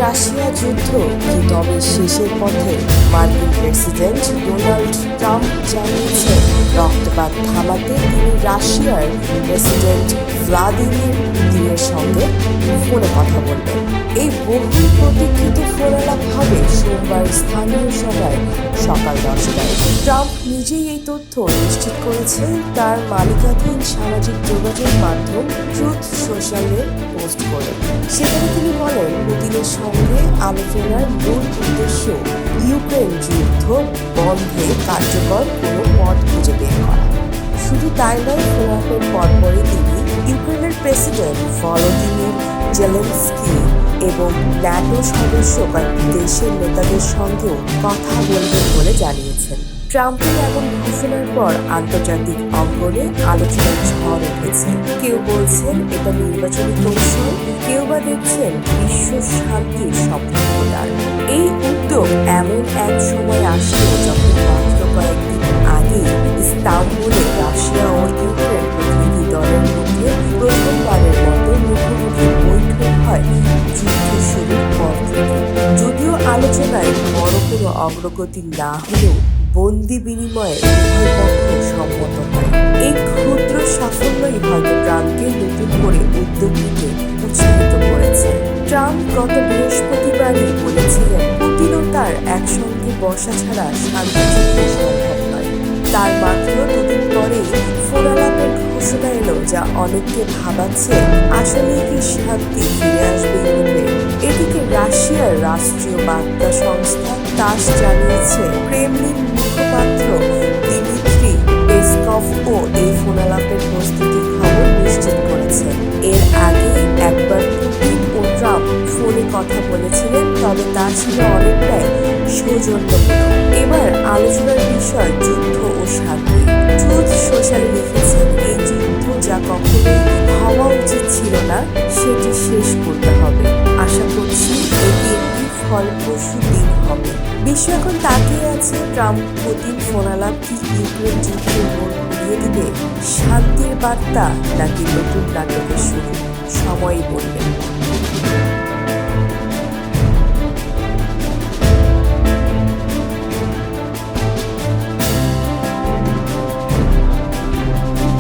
Russia যুদ্ধ কি তবে শেষের পথে? মার্কিন প্রেসিডেন্ট ডোনাল্ড ট্রাম্প জানিয়েছেন রক্তপাত থামাতে তিনি রাশিয়ার প্রেসিডেন্ট ভ্লাদিমির পুতিনের সঙ্গে ফোনে কথা বলবেন। এই বহুল প্রতীক্ষিত ফোনালাপ হবে সোমবার স্থানীয় সময় সকাল 10টায়। ট্রাম্প নিজেই এই তথ্য নিশ্চিত করেছেন তার মালিকাধীন সামাজিক যোগাযোগ মাধ্যম ট্রুথ সোশ্যালে পোস্ট করে। সেখানে তিনি বলেন, পুতিনের সঙ্গে আলোচনার মূল উদ্দেশ্য ইউক্রেন যুদ্ধ বন্ধে কার্যকর কোনো পথ খুঁজে বের করা। শুধু তাই নয়, ফোনালাপের পরপরই তিনি ইউক্রেনের প্রেসিডেন্ট ভলোদিমির জেলেনস্কি এবং ন্যাটো সদস্য কয়েকটি দেশের নেতাদের সঙ্গেও কথা বলবেন বলে জানিয়েছেন। ট্রাম্পের এমন ঘোষণার পর আন্তর্জাতিক অঙ্গনে আলোচনার ঝড় উঠেছে। কেউ বলছেন এটা নির্বাচনী কৌশল, কেউ বা দেখছেন বিশ্ব শান্তির সম্ভাবনার। এই উদ্যোগ এমন এক সময় আসলো যখন মাত্র কয়েকদিন আগে ইস্তাম্বুলে রাশিয়া ও ইউক্রেন প্রতিনিধি দলের মধ্যে প্রথমবারের মতো মুখোমুখি বৈঠক হয় যুদ্ধ শুরুর পর থেকে। যদিও আলোচনায় বড় কোনো অগ্রগতি না হলেও বন্দি বিনিময়ে উভয় পক্ষ সম্মত হয়। এই ক্ষুদ্র সাফল্যই হয়তো ট্রাম্পকে নতুন করে উদ্যোগ নিতে উৎসাহিত করেছে। ট্রাম্প গত বৃহস্পতিবারই বলেছিলেন পুতিন ও তার একসঙ্গে বসা ছাড়া শান্তি চুক্তি সম্ভব নয়। তার মাত্র দুদিন পরেই ফোনালাপের ঘোষণা এলো, যা অনেককে ভাবাচ্ছে আসলে কি শান্তি ফিরে আসবে ইউরোপে। এদিকে রাশিয়ার রাষ্ট্রীয় বার্তা সংস্থা তাস জানিয়েছে ক্রেমলিন মুখপাত্র দিমিত্রি পেসকভও এই ফোনালাপের প্রস্তুতির খবর নিশ্চিত করেছেন। এর আগে একবার পুতিন ও ট্রাম্প ফোনে কথা বলেছিলেন, তবে তা ছিল অনেকটাই সৌজন্যমূলক। এবার আলোচনার বিষয় যুদ্ধ ও শান্তি। ট্রুথ সোশ্যালে লিখেছেন, এই যুদ্ধ যা কখনোই হওয়া উচিত ছিল না সেটি শেষ করতে হবে। আশা করছি এটি একটি ফলপ্রসূ দিন হবে। বিশ্ব এখন তাকিয়ে আছে ট্রাম্প পুতিন ফোনালাপ কি ইউক্রেন যুদ্ধের মোড় ঘুরিয়ে দিবে, শান্তির বার্তা নাকি নতুন নাটকের শুরু? সময়ই বলবে।